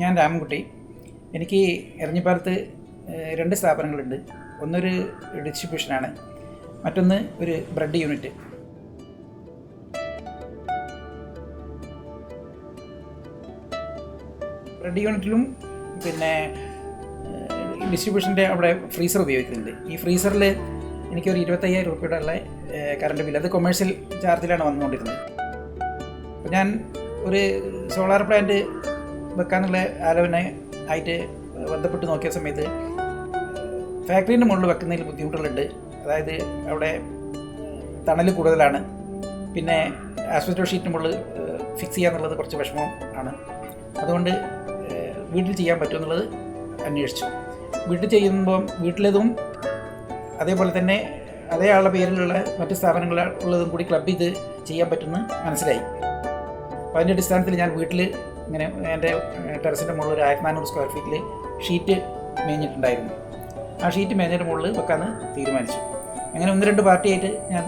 ഞാൻ രാമൻകുട്ടി. എനിക്ക് എരഞ്ഞിപ്പാലത്ത് രണ്ട് സ്ഥാപനങ്ങളുണ്ട്. ഒന്നൊരു ഡിസ്ട്രിബ്യൂഷനാണ്, മറ്റൊന്ന് ഒരു ബ്രെഡ് യൂണിറ്റ്. ബ്രെഡ് യൂണിറ്റിലും പിന്നെ ഡിസ്ട്രിബ്യൂഷൻ്റെ അവിടെ ഫ്രീസർ ഉപയോഗിക്കുന്നുണ്ട്. ഈ ഫ്രീസറിൽ എനിക്കൊരു 25,000 രൂപയുടെ ഉള്ള കറണ്ട് ബില്ല്, അത് കൊമേഴ്ഷ്യൽ ചാർജിലാണ് വന്നുകൊണ്ടിരുന്നത്. അപ്പോൾ ഞാൻ ഒരു സോളാർ പ്ലാന്റ് വെക്കാനുള്ള ആലോചന ആയിട്ട് ബന്ധപ്പെട്ട് നോക്കിയ സമയത്ത് ഫാക്ടറീൻ്റെ മുകളിൽ വെക്കുന്നതിൽ ബുദ്ധിമുട്ടുകളുണ്ട്. അതായത് അവിടെ തണൽ കൂടുതലാണ്, പിന്നെ ആസ്പെറ്റോ ഷീറ്റിന് മുകളിൽ ഫിക്സ് ചെയ്യാന്നുള്ളത് കുറച്ച് വിഷമം ആണ്. അതുകൊണ്ട് വീട്ടിൽ ചെയ്യാൻ പറ്റുമെന്നുള്ളത് അന്വേഷിച്ചു. വീട്ടിൽ ചെയ്യുമ്പം വീട്ടിലേതും അതേപോലെ തന്നെ അതേ ആളുടെ പേരിലുള്ള മറ്റ് സ്ഥാപനങ്ങളുള്ളതും കൂടി ക്ലബ് ചെയ്ത് ചെയ്യാൻ പറ്റുമെന്ന് മനസ്സിലായി. അപ്പോൾ അതിൻ്റെ അടിസ്ഥാനത്തിൽ ഞാൻ വീട്ടിൽ ഇങ്ങനെ എൻ്റെ ടെറസിൻ്റെ മുകളിൽ ഒരു 1400 സ്ക്വയർ ഫീറ്റിൽ ഷീറ്റ് മേഞ്ഞിട്ടുണ്ടായിരുന്നു. ആ ഷീറ്റ് മേഞ്ഞതിൻ്റെ മുകളിൽ വെക്കാമെന്ന് തീരുമാനിച്ചു. അങ്ങനെ 1-2 പാർട്ടിയായിട്ട് ഞാൻ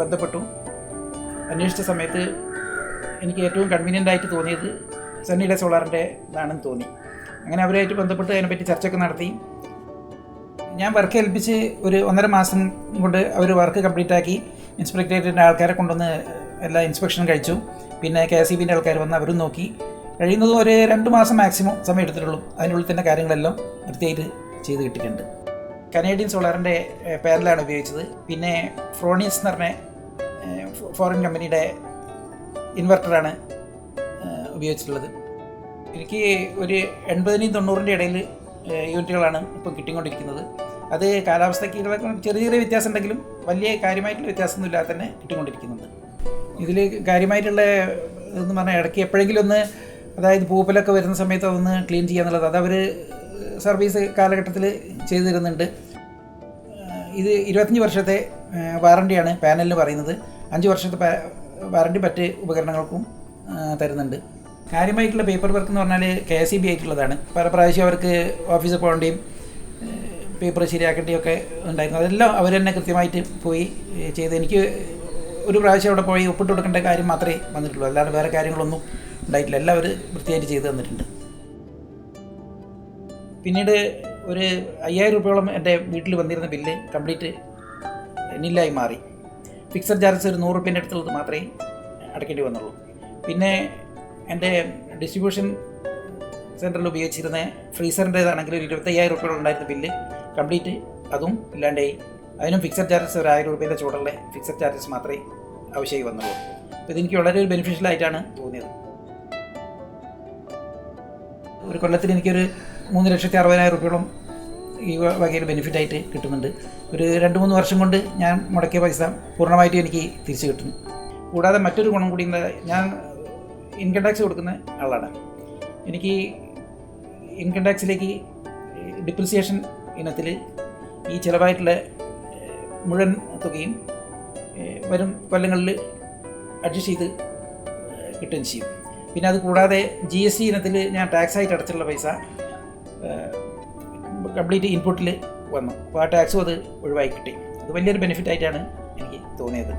ബന്ധപ്പെട്ടു. അന്വേഷിച്ച സമയത്ത് എനിക്ക് ഏറ്റവും കൺവീനിയൻ്റ് ആയിട്ട് തോന്നിയത് സണ്ണിയുടെ സോളാറിൻ്റെ ഇതാണെന്ന് തോന്നി. അങ്ങനെ അവരുമായിട്ട് ബന്ധപ്പെട്ട് അതിനെപ്പറ്റി ചർച്ചയൊക്കെ നടത്തി. ഞാൻ വർക്ക് ഏൽപ്പിച്ച് ഒരു 1.5 മാസം കൊണ്ട് അവർ വർക്ക് കംപ്ലീറ്റ് ആക്കി. ഇൻസ്പെക്ടറേറ്റിൻ്റെ ആൾക്കാരെ കൊണ്ടുവന്ന് എല്ലാ ഇൻസ്പെക്ഷനും കഴിച്ചു. പിന്നെ KSEBിൻ്റെ ആൾക്കാർ വന്ന് അവരും നോക്കി. കഴിയുന്നതും ഒരു 2 മാസം മാക്സിമം സമയം എടുത്തിട്ടുള്ളൂ. അതിനുള്ളിൽ തന്നെ കാര്യങ്ങളെല്ലാം വൃത്തിയായിട്ട് ചെയ്ത് കിട്ടിയിട്ടുണ്ട്. കനേഡിയൻ സോളാറിൻ്റെ പാനലാണ് ഉപയോഗിച്ചത്. പിന്നെ ഫ്രോണിയസ് എന്ന് പറഞ്ഞ ഫോറിൻ കമ്പനിയുടെ ഇൻവെർട്ടറാണ് ഉപയോഗിച്ചിട്ടുള്ളത്. എനിക്ക് ഒരു 80-90 ഇടയിൽ യൂണിറ്റുകളാണ് ഇപ്പോൾ കിട്ടിക്കൊണ്ടിരിക്കുന്നത്. അത് കാലാവസ്ഥയ്ക്ക് ചെറിയ ചെറിയ വ്യത്യാസം ഉണ്ടെങ്കിലും വലിയ കാര്യമായിട്ടുള്ള വ്യത്യാസമൊന്നും ഇല്ലാതെ തന്നെ കിട്ടിക്കൊണ്ടിരിക്കുന്നുണ്ട്. ഇതിൽ കാര്യമായിട്ടുള്ള ഇതെന്ന് പറഞ്ഞാൽ ഇടയ്ക്ക് എപ്പോഴെങ്കിലും ഒന്ന്, അതായത് പൂപ്പലൊക്കെ വരുന്ന സമയത്ത് ഒന്ന് ക്ലീൻ ചെയ്യുക എന്നുള്ളത് അതവർ സർവീസ് കാലഘട്ടത്തിൽ ചെയ്തു തരുന്നുണ്ട്. ഇത് 25 വർഷത്തെ വാറണ്ടിയാണ് പാനലിന് പറയുന്നത്. 5 വർഷത്തെ വാറണ്ടി മറ്റ് ഉപകരണങ്ങൾക്കും തരുന്നുണ്ട്. കാര്യമായിട്ടുള്ള പേപ്പർ വർക്ക് എന്ന് പറഞ്ഞാൽ KSEB ആയിട്ടുള്ളതാണ്. പല പ്രാവശ്യം അവർക്ക് ഓഫീസിൽ പോകേണ്ടിയും പേപ്പർ ശരിയാക്കേണ്ടിയൊക്കെ ഉണ്ടായിരുന്നു. അതെല്ലാം അവർ തന്നെ കൃത്യമായിട്ട് പോയി ചെയ്ത്, എനിക്ക് ഒരു പ്രാവശ്യം അവിടെ പോയി ഒപ്പിട്ട് കൊടുക്കേണ്ട കാര്യം മാത്രമേ വന്നിട്ടുള്ളൂ. അല്ലാതെ വേറെ കാര്യങ്ങളൊന്നും ഉണ്ടായിട്ടില്ല. എല്ലാം അവർ വൃത്തിയായിട്ട് ചെയ്ത് തന്നിട്ടുണ്ട്. പിന്നീട് ഒരു 5,000 രൂപയോളം എൻ്റെ വീട്ടിൽ വന്നിരുന്ന ബില്ല് കംപ്ലീറ്റ് നില്ലായി മാറി. ഫിക്സഡ് ചാർജസ് ഒരു 100 രൂപേൻ്റെ അടുത്തുള്ളത് മാത്രമേ അടയ്ക്കേണ്ടി വന്നുള്ളൂ. പിന്നെ എൻ്റെ ഡിസ്ട്രിബ്യൂഷൻ സെൻറ്ററിൽ ഉപയോഗിച്ചിരുന്ന ഫ്രീസറിൻ്റേതാണെങ്കിൽ ഒരു 25,000 രൂപയോളം ഉണ്ടായിരുന്ന ബില്ല് കംപ്ലീറ്റ് അതും ഇല്ലാണ്ടായി. അതിനും ഫിക്സഡ് ചാർജസ് ഒരു 1,000 രൂപയുടെ ചൂടുള്ള ഫിക്സഡ് ചാർജസ് മാത്രമേ ആവശ്യമായി വന്നുള്ളൂ. അപ്പോൾ ഇതെനിക്ക് വളരെ ഒരു ബെനിഫിഷ്യലായിട്ടാണ് തോന്നിയത്. ഒരു കൊല്ലത്തിൽ എനിക്കൊരു 3,60,000 രൂപയോളം ഈ വകയിൽ ബെനിഫിറ്റായിട്ട് കിട്ടുന്നുണ്ട്. ഒരു 2-3 വർഷം കൊണ്ട് ഞാൻ മുടക്കിയ പൈസ പൂർണ്ണമായിട്ടും എനിക്ക് തിരിച്ചു കിട്ടുന്നു. കൂടാതെ മറ്റൊരു ഗുണം കൂടി, ഞാൻ ഇൻകം ടാക്സ് കൊടുക്കുന്ന ആളാണ്. എനിക്ക് ഇൻകം ടാക്സിലേക്ക് ഡിപ്രിസിയേഷൻ ഇനത്തിൽ ഈ ചിലവായിട്ടുള്ള മുഴുവൻ തുകയും വരും കൊല്ലങ്ങളിൽ അഡ്ജസ്റ്റ് ചെയ്ത് കിട്ടുകയും ചെയ്യും. പിന്നെ അത് കൂടാതെ GST ഇനത്തിൽ ഞാൻ ടാക്സായിട്ട് അടച്ചിട്ടുള്ള പൈസ കംപ്ലീറ്റ് ഇൻപുട്ടിൽ വന്നു. അപ്പോൾ ആ ടാക്സും അത് ഒഴിവായി കിട്ടി. അത് വലിയൊരു ബെനിഫിറ്റായിട്ടാണ് എനിക്ക് തോന്നിയത്.